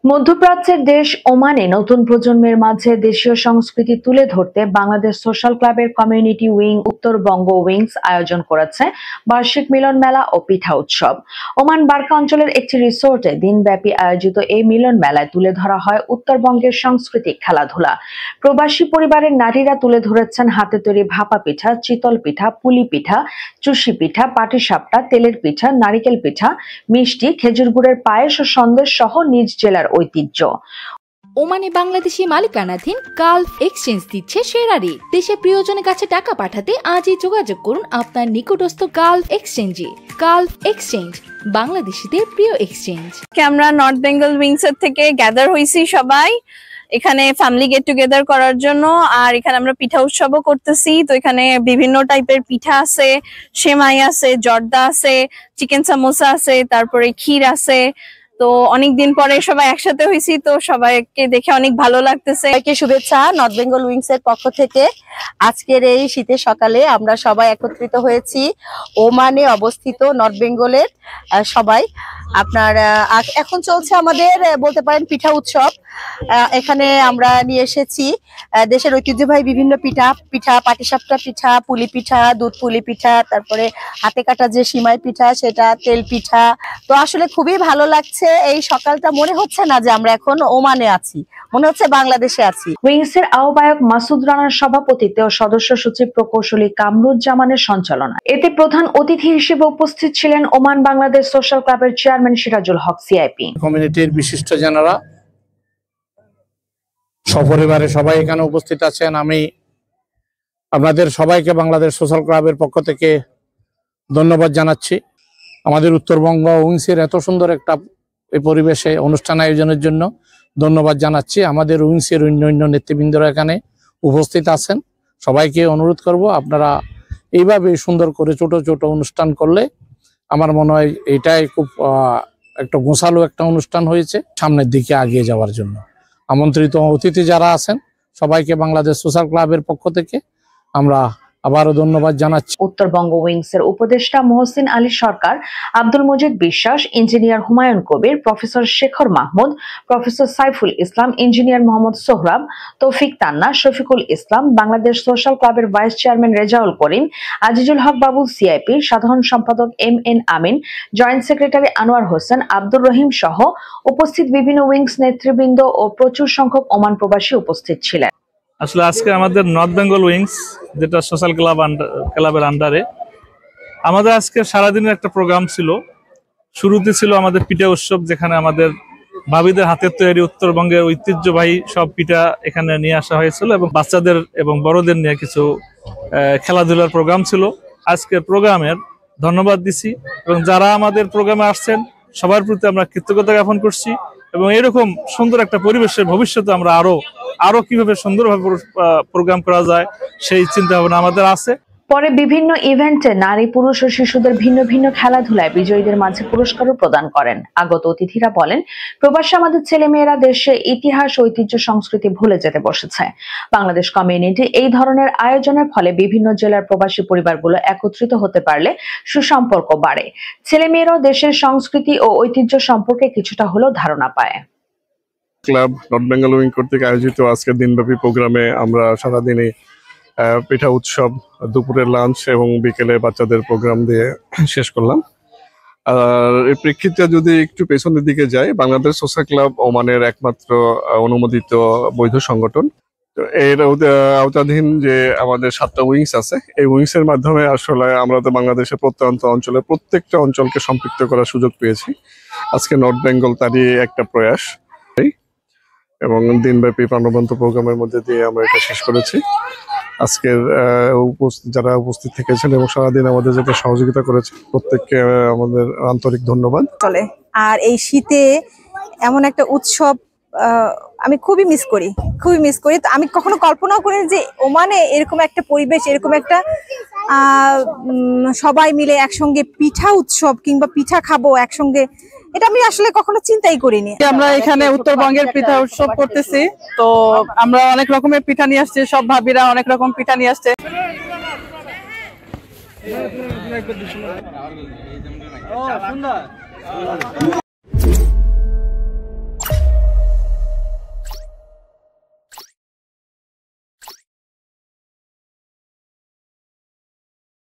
মধ্যপ্রাচ্যের দেশ ওমানে নতুন প্রজন্মের মাঝে দেশীয় সংস্কৃতি তুলে ধরতে বাংলাদেশ সোশ্যাল ক্লাবের কমিউনিটি উইং উত্তরবঙ্গ উইংস আয়োজন করেছে বার্ষিক মিলন মেলা ও পিঠা উৎসব। ওমান বারকা অঞ্চলের একটি রিসোর্টে দিনব্যাপী আয়োজিত এই মিলন মেলায় তুলে ধরা হয় উত্তরবঙ্গের সাংস্কৃতিক খেলাধুলা। প্রবাসী পরিবারের নারীরা তুলে ধরেছেন হাতে তৈরি ভাপা পিঠা, চিতল পিঠা, পুলি পিঠা, চুষি পিঠা, পাটিসাপটা, তেলের পিঠা, নারিকেল পিঠা, মিষ্টি, খেজুর গুড়ের পায়েস ও সন্দেশ সহ নিজ জেলার ঐতিহ্য। ওমানে বাংলাদেশি মালিকানাধীন গালফ এক্সচেঞ্জ দিচ্ছে সেরা রেট। দেশে প্রিয়জনের কাছে টাকা পাঠাতে আজই যোগাযোগ করুন আপনার নিকটস্থ গালফ এক্সচেঞ্জে। গালফ এক্সচেঞ্জ, বাংলাদেশিদের প্রিয় এক্সচেঞ্জ। আমরা নর্থ বেঙ্গল উইংস এর থেকে গ্যাদার হইছি সবাই এখানে ফ্যামিলি গেট টুগেদার করার জন্য। আর এখানে আমরা পিঠা উৎসবও করতেছি। তো এখানে বিভিন্ন টাইপের পিঠা আছে, সেমাই আছে, জর্দা আছে, চিকেন সামোসা আছে, তারপরে ক্ষীর আছে। তো অনেকদিন পরে সবাই একসাথে হয়েছি, তো সবাইকে দেখে অনেক ভালো লাগতেছে। সবাইকে শুভেচ্ছা নর্থ বেঙ্গল উইংস এর পক্ষ থেকে। আজকের এই শীতের সকালে আমরা সবাই একত্রিত হয়েছি ওমানে অবস্থিত নর্থ বেঙ্গলের সবাই। আপনার এখন চলছে আমাদের বলতে পারেন পিঠা উৎসব। এখানে আমরা নিয়ে এসেছি দেশের ঐতিহ্যবাহী বিভিন্ন পিঠা, পাটিসাপটা পিঠা, পুলি পিঠা, দুধ পুলি পিঠা, তারপরে হাতে কাটা যে সিমাই পিঠা সেটা, তেল পিঠা। তো আসলে খুবই ভালো লাগছে এই সকালটা। মনে হচ্ছে না যে আমরা এখন ওমানে আছি, মনে হচ্ছে বাংলাদেশে আছি। উইংস এর আহ্বায়ক মাসুদ রানার সভাপতিত্বে ও সদস্য সচিব প্রকৌশলী কামরুজ্জামানের সঞ্চালনায় এতে প্রধান অতিথি হিসেবে উপস্থিত ছিলেন ওমান বাংলাদেশ সোশ্যাল ক্লাবের চেয়ারম্যান সিরাজুল হক সিআইপি। কমিউনিটির বিশিষ্ট জনেরা সপরিবারে সবাই এখানে উপস্থিত আছেন। আমি আপনাদের সবাইকে বাংলাদেশ সোশ্যাল ক্লাবের পক্ষ থেকে ধন্যবাদ জানাচ্ছি। আমাদের উত্তরবঙ্গ উইংসের এত সুন্দর একটা এই পরিবেশে অনুষ্ঠান আয়োজনের জন্য ধন্যবাদ জানাচ্ছি। আমাদের উইংসের অন্যান্য নেতৃবৃন্দরা এখানে উপস্থিত আছেন। সবাইকে অনুরোধ করব আপনারা এইভাবে সুন্দর করে ছোট ছোট অনুষ্ঠান করলে আমার মনে হয় এটাই খুব একটা গোছালো একটা অনুষ্ঠান হয়েছে সামনের দিকে এগিয়ে যাওয়ার জন্য। আমন্ত্রিত অতিথি যারা আছেন সবাইকে বাংলাদেশ সোশ্যাল ক্লাবের পক্ষ থেকে আমরা আবারও ধন্যবাদ জানাচ্ছি। উত্তরবঙ্গ উইংস এর উপদেষ্টা মহসিন আলী সরকার, আব্দুল মজিদ বিশ্বাস, engineer Humayun Kabir, professor Shekhar Mahmud, professor Saiful Islam, engineer Mohammad Sohrab, তৌফিক তান্না, শফিকুল ইসলাম, বাংলাদেশ সোশ্যাল ক্লাবের ভাইস চেয়ারম্যান রেজাউল করিম, আজিজুল হক বাবুল সিআইপি, সাধারণ সম্পাদক এম.এন. আমিন, জয়েন্ট সেক্রেটারি আনোয়ার হোসেন, আব্দুর রহিম সহ উপস্থিত বিভিন্ন উইংস নেতৃবৃন্দ ও প্রচুর সংখ্যক ওমান প্রবাসী উপস্থিত ছিলেন। আসলে আজকে আমাদের নর্থ বেঙ্গল উইংস যেটা সোশ্যাল ক্লাবের আন্ডারে আমাদের আজকে সারাদিনের একটা প্রোগ্রাম ছিল। শুরুতে ছিল আমাদের পিঠা উৎসব, যেখানে আমাদের ভাবিদের হাতের তৈরি উত্তরবঙ্গের ঐতিহ্যবাহী সব পিঠা এখানে নিয়ে আসা হয়েছিল এবং বাচ্চাদের এবং বড়দের নিয়ে কিছু খেলাধুলার প্রোগ্রাম ছিল। আজকের প্রোগ্রামের ধন্যবাদ দিছি এবং যারা আমাদের প্রোগ্রামে আসছেন সবার প্রতি আমরা কৃতজ্ঞতা জ্ঞাপন করছি এবং এরকম সুন্দর একটা পরিবেশের ভবিষ্যতে আমরা আরো কিভাবে সুন্দরভাবে প্রোগ্রাম করা যায় সেই চিন্তা ভাবনা আমাদের আছে। পরে বিভিন্ন ইভেন্টে নারী, পুরুষ ও শিশুদের ভিন্ন ভিন্ন খেলাধুলায় বিজয়ীদের মাঝে পুরস্কারও প্রদান করেন। আগত অতিথিরা বলেন, প্রবাসী আমাদের ছেলেমেয়েরা দেশে ইতিহাস, ঐতিহ্য, সংস্কৃতি ভুলে যেতে বসেছে। বাংলাদেশ কমিউনিটি এই ধরনের আয়োজনের ফলে বিভিন্ন জেলার প্রবাসী পরিবারগুলো একত্রিত হতে পারলে সুসম্পর্ক বাড়ে। ছেলেমেয়েরাও দেশের সংস্কৃতি ও ঐতিহ্য সম্পর্কে কিছুটা হলেও ধারণা পায়। ক্লাব নর্থ বেঙ্গল উইং কর্তৃক আয়োজিত আজকের দিনব্যাপী প্রোগ্রামে আমরা সারাদিনে পিঠা উৎসব, দুপুরের লাঞ্চ এবং বিকেলে বাচ্চাদের প্রোগ্রাম দিয়ে শেষ করলাম। আর এর প্রেক্ষিতে যদি একটু পেছনের দিকে যাই, বাংলাদেশ সোশ্যাল ক্লাব ওমানের একমাত্র অনুমোদিত বৈধ সংগঠন। তো এর আওতাধীন যে আমাদের 7টা উইংস আছে, এই উইংস এর মাধ্যমে আসলে আমরা তো বাংলাদেশের প্রত্যন্ত অঞ্চলের প্রত্যেকটা অঞ্চলকে সম্পৃক্ত করার সুযোগ পেয়েছি। আজকে নর্থ বেঙ্গল তারই একটা প্রয়াস এবং দিনব্যাপী প্রাণবন্ত প্রোগ্রামের মধ্যে দিয়ে আমরা এটা শেষ করেছি। আজকের যারা উপস্থিত থেকেছেন এবং সারাদিন আমাদের যেটা সহযোগিতা করেছে প্রত্যেককে আমাদের আন্তরিক ধন্যবাদ। চলে আর এই শীতে এমন একটা উৎসব আমি খুবই মিস করি। তো আমি কখনো কল্পনাও করিনি যে ওমানে এরকম একটা পরিবেশ, এরকম একটা সবাই মিলে একসঙ্গে পিঠা উৎসব কিংবা পিঠা খাবো একসঙ্গে, এটা আমি আসলে কখনো চিন্তাই করিনি। আমরা এখানে উত্তরবঙ্গের পিঠা উৎসব করতেছি, তো আমরা অনেক রকমের পিঠা নিয়ে আসছি, সব ভাবিরা অনেক রকম পিঠা নিয়ে আসছে।